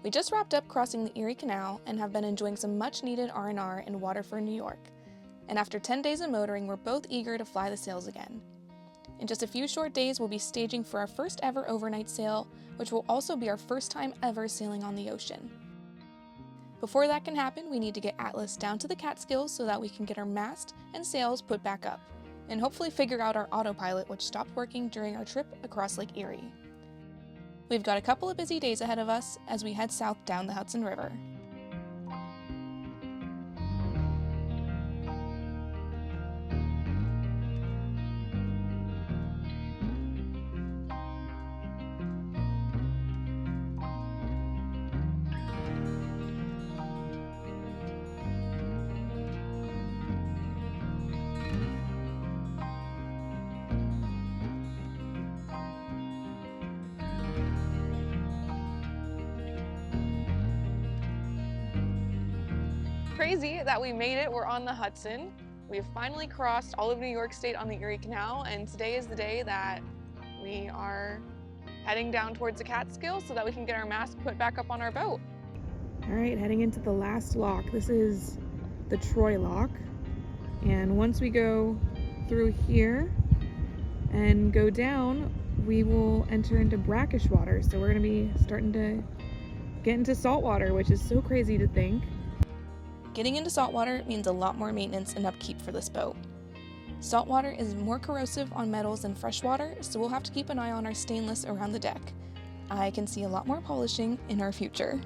We just wrapped up crossing the Erie Canal and have been enjoying some much-needed R&R in Waterford, New York. And after 10 days of motoring, we're both eager to fly the sails again. In just a few short days, we'll be staging for our first ever overnight sail, which will also be our first time ever sailing on the ocean. Before that can happen, we need to get Atlas down to the Catskills so that we can get our mast and sails put back up, and hopefully figure out our autopilot, which stopped working during our trip across Lake Erie. We've got a couple of busy days ahead of us as we head south down the Hudson River. Crazy that we made it. We're on the Hudson. We've finally crossed all of New York State on the Erie Canal, and today is the day that we are heading down towards the Catskills so that we can get our mast put back up on our boat. All right, heading into the last lock. This is the Troy lock, and once we go through here and go down, we will enter into brackish water. So we're gonna be starting to get into salt water, which is so crazy to think. Getting into saltwater means a lot more maintenance and upkeep for this boat. Saltwater is more corrosive on metals than freshwater, so we'll have to keep an eye on our stainless around the deck. I can see a lot more polishing in our future.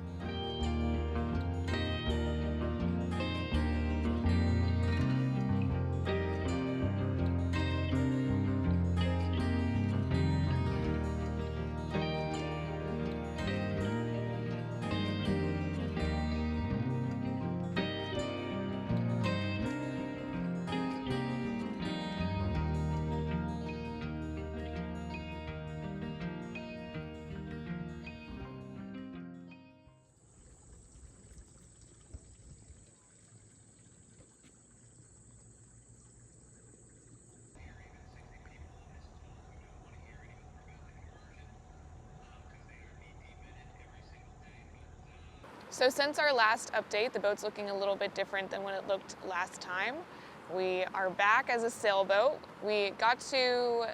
So since our last update, the boat's looking a little bit different than when it looked last time. We are back as a sailboat. We got to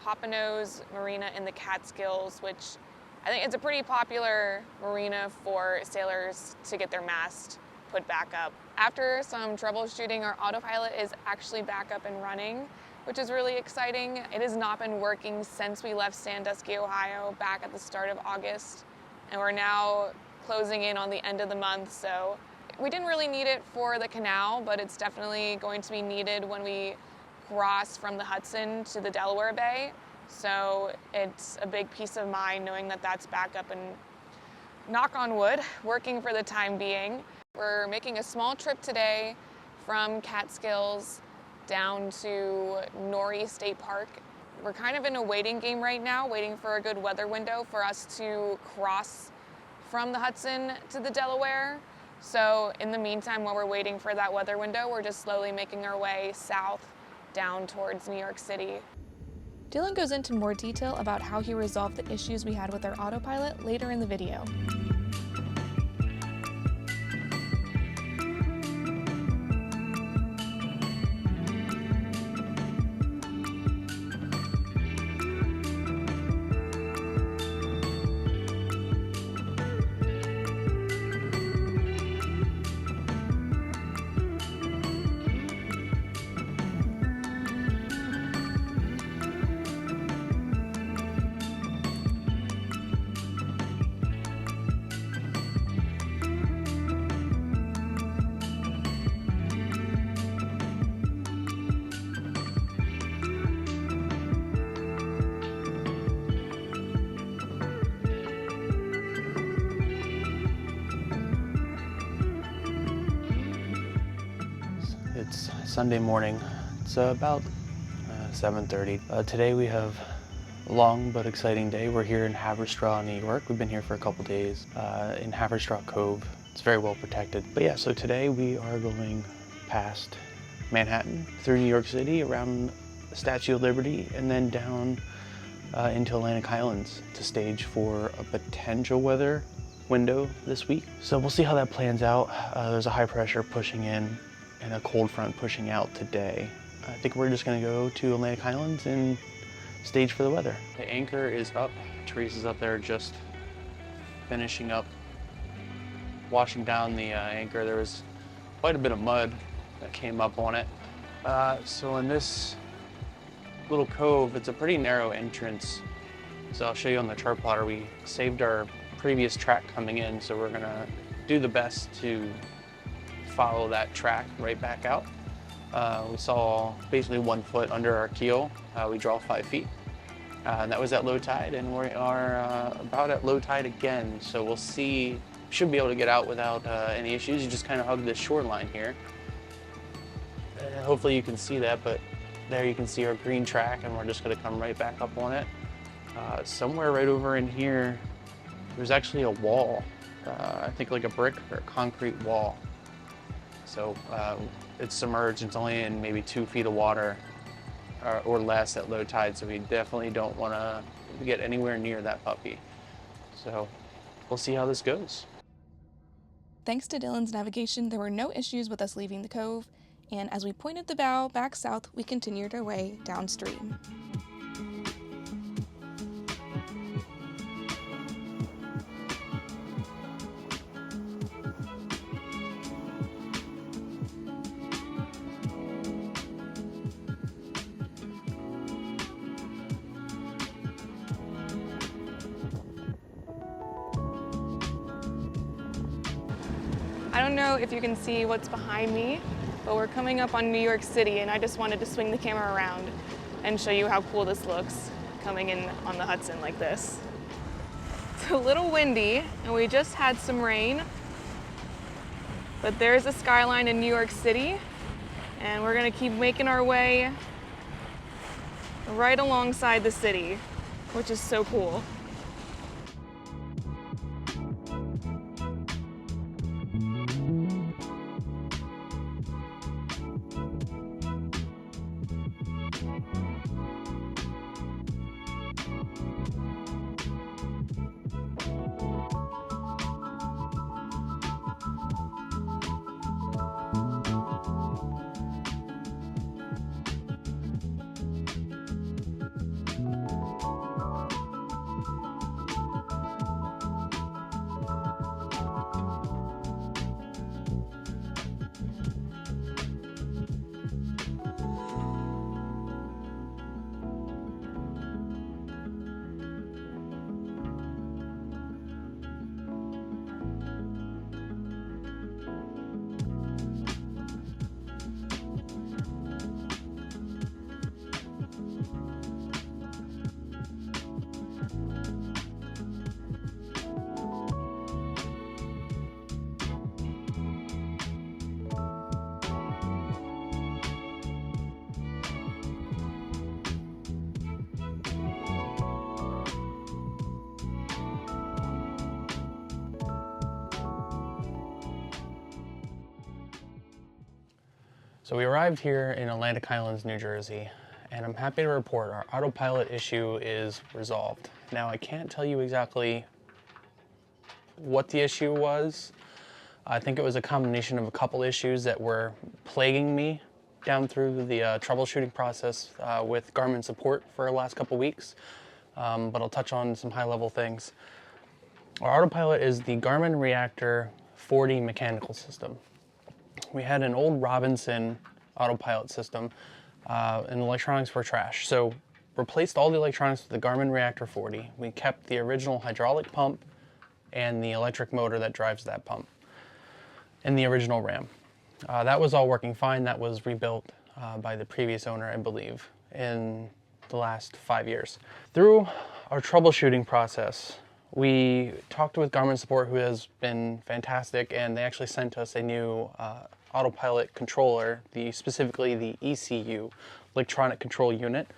Hoppano's Marina in the Catskills, which I think is a pretty popular marina for sailors to get their mast put back up. After some troubleshooting, our autopilot is actually back up and running, which is really exciting. It has not been working since we left Sandusky, Ohio, back at the start of August, and we're now closing in on the end of the month, so we didn't really need it for the canal, but it's definitely going to be needed when we cross from the Hudson to the Delaware Bay. So it's a big peace of mind knowing that that's back up and, knock on wood, working for the time being. We're making a small trip today from Catskills down to Norrie State Park. We're kind of in a waiting game right now, waiting for a good weather window for us to cross from the Hudson to the Delaware. So in the meantime, while we're waiting for that weather window, we're just slowly making our way south down towards New York City. Dylan goes into more detail about how he resolved the issues we had with our autopilot later in the video. It's Sunday morning. It's about 7:30. Today we have a long but exciting day. We're here in Haverstraw, New York. We've been here for a couple days in Haverstraw Cove. It's very well protected. But yeah, so today we are going past Manhattan, through New York City, around the Statue of Liberty, and then down into Atlantic Highlands to stage for a potential weather window this week. So we'll see how that plans out. There's a high pressure pushing in and a cold front pushing out today. I think we're just gonna go to Atlantic Highlands and stage for the weather. The anchor is up. Teresa's up there just finishing up washing down the anchor. There was quite a bit of mud that came up on it. So in this little cove, it's a pretty narrow entrance. So I'll show you on the chart plotter, we saved our previous track coming in, so we're gonna do the best to follow that track right back out. We saw basically 1 foot under our keel. We draw 5 feet. And that was at low tide, and we are about at low tide again. So we'll see, should be able to get out without any issues. You just kind of hug the shoreline here. And hopefully you can see that, but there you can see our green track, and we're just gonna come right back up on it. Somewhere right over in here, there's actually a wall. I think like a brick or a concrete wall. So it's submerged, it's only in maybe 2 feet of water or less at low tide, so we definitely don't want to get anywhere near that puppy. So we'll see how this goes. Thanks to Dylan's navigation, there were no issues with us leaving the cove, and as we pointed the bow back south, we continued our way downstream. I don't know if you can see what's behind me, but we're coming up on New York City, and I just wanted to swing the camera around and show you how cool this looks coming in on the Hudson like this. It's a little windy, and we just had some rain, but there's the skyline in New York City, and we're gonna keep making our way right alongside the city, which is so cool. So we arrived here in Atlantic Highlands, New Jersey, and I'm happy to report our autopilot issue is resolved. Now, I can't tell you exactly what the issue was. I think it was a combination of a couple issues that were plaguing me down through the troubleshooting process with Garmin support for the last couple weeks, but I'll touch on some high-level things. Our autopilot is the Garmin Reactor 40 mechanical system. We had an old Robinson autopilot system, and the electronics were trash. So replaced all the electronics with the Garmin Reactor 40. We kept the original hydraulic pump and the electric motor that drives that pump and the original RAM. That was all working fine. That was rebuilt by the previous owner, I believe, in the last 5 years. Through our troubleshooting process, we talked with Garmin support, who has been fantastic, and they actually sent us a new autopilot controller, specifically the ECU, electronic control unit.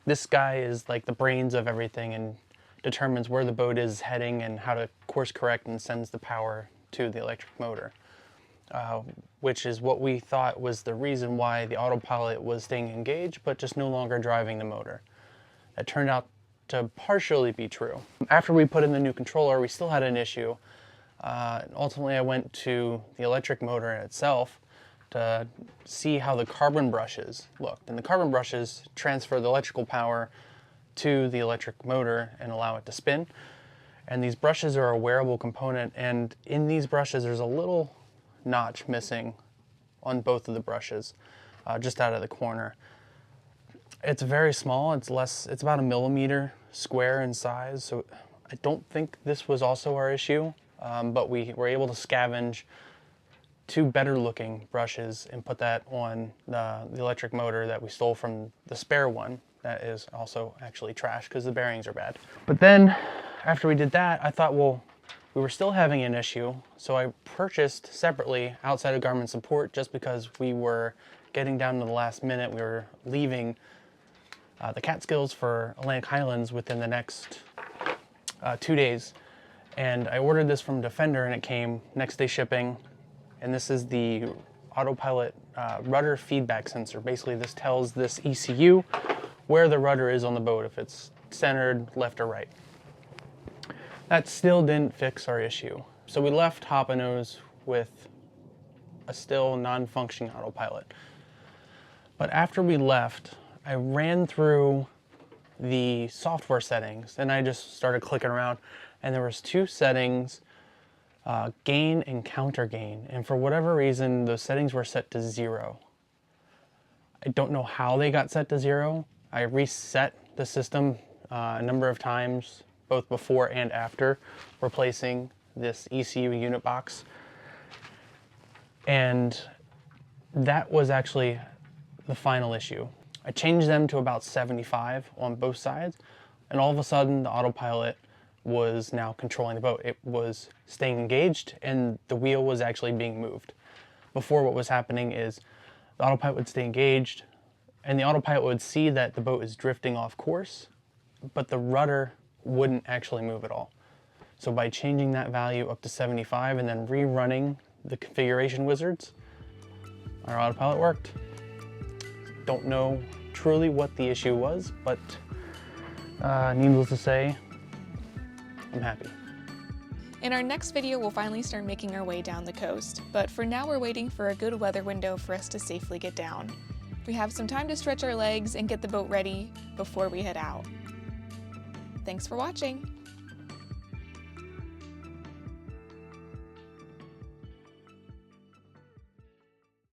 This guy is like the brains of everything and determines where the boat is heading and how to course correct, and sends the power to the electric motor, which is what we thought was the reason why the autopilot was staying engaged but just no longer driving the motor. That turned out to partially be true. After we put in the new controller, we still had an issue, Ultimately, I went to the electric motor itself to see how the carbon brushes looked. And the carbon brushes transfer the electrical power to the electric motor and allow it to spin. And these brushes are a wearable component, and in these brushes there's a little notch missing on both of the brushes, just out of the corner. It's very small, it's about 1 millimeter square in size, so I don't think this was also our issue, but we were able to scavenge 2 better looking brushes and put that on the electric motor that we stole from the spare one that is also actually trash because the bearings are bad. But then after we did that, I thought, well, we were still having an issue, so I purchased separately outside of Garmin support just because we were getting down to the last minute. We were leaving the Catskills for Atlantic Highlands within the next 2 days, and I ordered this from Defender and it came next day shipping. And this is the autopilot rudder feedback sensor. Basically, this tells this ECU where the rudder is on the boat, if it's centered left or right. That still didn't fix our issue. So we left Hoppano's with a still non-functioning autopilot. But after we left, I ran through the software settings and I just started clicking around, and there was 2 settings, gain and counter gain, and for whatever reason those settings were set to 0. I don't know how they got set to 0. I reset the system a number of times, both before and after replacing this ECU unit box, and that was actually the final issue. I changed them to about 75 on both sides, and all of a sudden the autopilot was now controlling the boat. It was staying engaged and the wheel was actually being moved. Before, what was happening is the autopilot would stay engaged and the autopilot would see that the boat is drifting off course, but the rudder wouldn't actually move at all. So by changing that value up to 75 and then rerunning the configuration wizards, our autopilot worked. Don't know truly what the issue was, but needless to say, I'm happy. In our next video, we'll finally start making our way down the coast, but for now we're waiting for a good weather window for us to safely get down. We have some time to stretch our legs and get the boat ready before we head out. Thanks for watching!